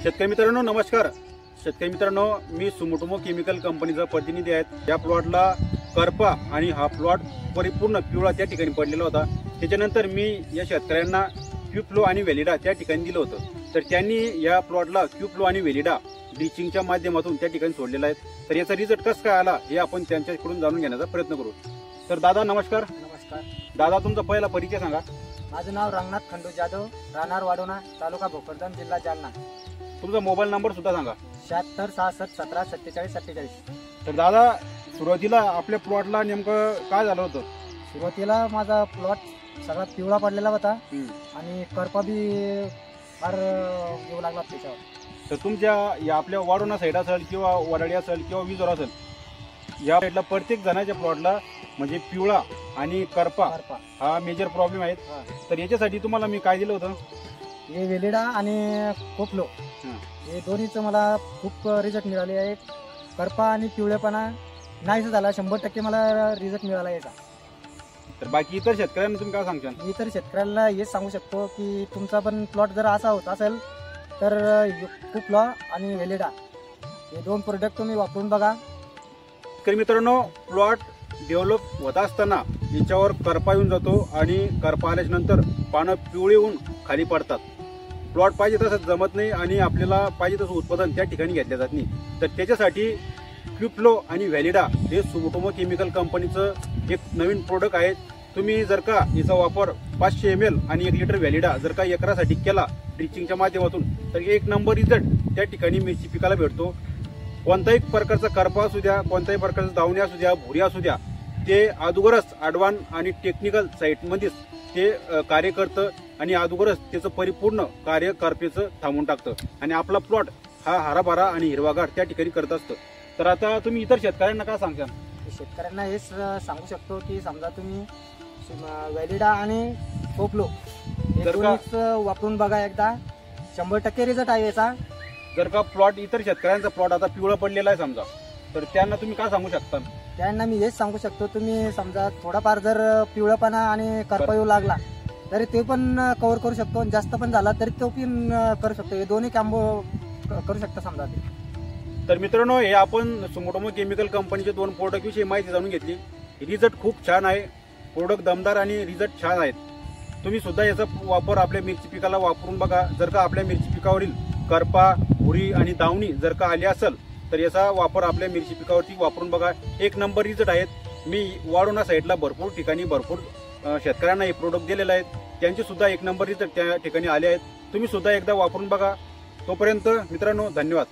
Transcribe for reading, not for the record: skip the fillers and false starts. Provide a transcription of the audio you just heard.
शेतकरी मित्रांनो नमस्कार। शेतकरी मित्रांनो, मी सुमोटोमो केमिकल कंपनीचा प्रतिनिधी आहे। या प्लॉटला करपा आणि हा प्लॉट परिपूर्ण पिवळा त्या ठिकाणी पडलेला होता। त्याच्यानंतर मी या शेतकऱ्यांना क्यूफ्लो आणि वेलिडा त्या ठिकाणी दिलं होतं। तर त्यांनी या प्लॉटला क्यूफ्लो आणि वेलिडा ड्रिचिंगच्या माध्यमातून त्या ठिकाणी सोडलेला आहे। तर याचा रिझल्ट कसं काय आला हे आपण त्यांच्याकडून जाणून घेण्याचा प्रयत्न करू। तर दादा नमस्कार। नमस्कार दादा, तुमचा पहिला परिचय सांगा। माझं नाव रंगनाथ खंडू जाधव, राहणार वाडोना, तालुका भोकरदन, जिल्हा जालना। तुमचा मोबाईल नंबर सुद्धा सांगा। 76 66 17 47 47। तर दादा, सुरुवातीला आपल्या प्लॉटला नेमकं काय झालं होतं? सुरुवातीला माझा प्लॉट सगळा पिवळा पडलेला होता आणि करपा बी फार येऊ लागला त्याच्यावर। तर तुमच्या या आपल्या वाडोना साईड असेल किंवा वराडी असेल किंवा विजोर असेल, या साईडला प्रत्येक जणाच्या प्लॉटला म्हणजे पिवळा आणि करपा हा मेजर प्रॉब्लेम आहे। तर याच्यासाठी तुम्हाला मी काय दिलं होतं? हे वेलिडा आणि कोपलो हे दोन्हीचं मला खूप रिझल्ट मिळाले आहे। करपा आणि पिवळेपणा नाहीच झाला, 100% मला रिझल्ट मिळाला याचा। तर बाकी इतर शेतकऱ्यांना तुम्ही काय सांगता? इतर शेतकऱ्यांना हेच सांगू शकतो की तुमचा पण प्लॉट जर असा होत असेल तर कोपलो आणि वेलिडा हे दोन प्रोडक्ट तुम्ही वापरून बघा। तर मित्रांनो, प्लॉट डेव्हलप होत असताना याच्यावर करपा येऊन जातो आणि करपा आल्याच्या नंतर पानं पिवळी होऊन खाली पडतात। प्लॉट पाहिजे तसं जमत नाही आणि आपल्याला पाहिजे तसं उत्पादन त्या ठिकाणी घेतलं जात नाही। तर त्याच्यासाठी क्यूफ्लो आणि व्हॅलिडा हे सुमोटोमो केमिकल कंपनीचं एक नवीन प्रोडक्ट आहे। तुम्ही जर का याचा वापर 500 ml आणि 1 लिटर व्हॅलिडा जर का एकरासाठी केला ड्रिचिंगच्या माध्यमातून तर एक नंबर रिझल्ट त्या ठिकाणी मिरची पिकाला भेटतो। कोणताही प्रकारचा करपा असू द्या, कोणत्याही प्रकारचा दावणी असू द्या, भुरी असू द्या, ते अगोदरच ॲडव्हान्स आणि टेक्निकल साईटमध्येच ते कार्य करतं आणि अगोदरच त्याचं परिपूर्ण कार्य करपेचं थांबवून टाकतं आणि आपला प्लॉट हा हराभरा आणि हिरवागार त्या ठिकाणी करत असतं। तर आता तुम्ही इतर शेतकऱ्यांना काय सांगता? शेतकऱ्यांना हेच सांगू शकतो की समजा तुम्ही व्हॅलिडा आणि कोपलो हे दोन्हीच वापरून बघा एकदा, 100% रिझल्ट आहे याचा। जर का प्लॉट इतर शेतकऱ्यांचा प्लॉट आता पिवळा पडलेला आहे समजा, तर त्यांना तुम्ही काय सांगू शकता? त्यांना मी हेच सांगू शकतो, तुम्ही समजा थोडाफार जर पिवळापणा आणि करपा येऊ लागला तरी ते पण कव्हर करू शकतो, जास्त पण झाला तरी तो पण करू शकतो। हे दोन्ही काम करू शकता समजा ते। तर मित्रांनो, हे आपण सुमोटोमो केमिकल कंपनीचे 2 प्रोडक्ट विषयी माहिती जाणून घेतली। रिझल्ट खूप छान आहे, प्रोडक्ट दमदार आणि रिझल्ट छान आहेत। तुम्ही सुद्धा याचा वापर आपल्या मिरची पिकाला वापरून बघा। जर का आपल्या मिरची पिकावरील करपा, भुरी आणि दावणी जर का आली असेल तर याचा वापर आपल्या मिरची पिकावरती वापरून बघा, एक नंबर रिझल्ट आहेत। मी वाडोना साईडला भरपूर ठिकाणी भरपूर शेतकऱ्यांना हे प्रोडक्ट दिलेले आहेत, त्यांचे सुद्धा एक नंबर रिझल्ट त्या ठिकाणी आले आहेत। तुम्ही सुद्धा एकदा वापरून बघा। तोपर्यंत मित्रांनो, धन्यवाद।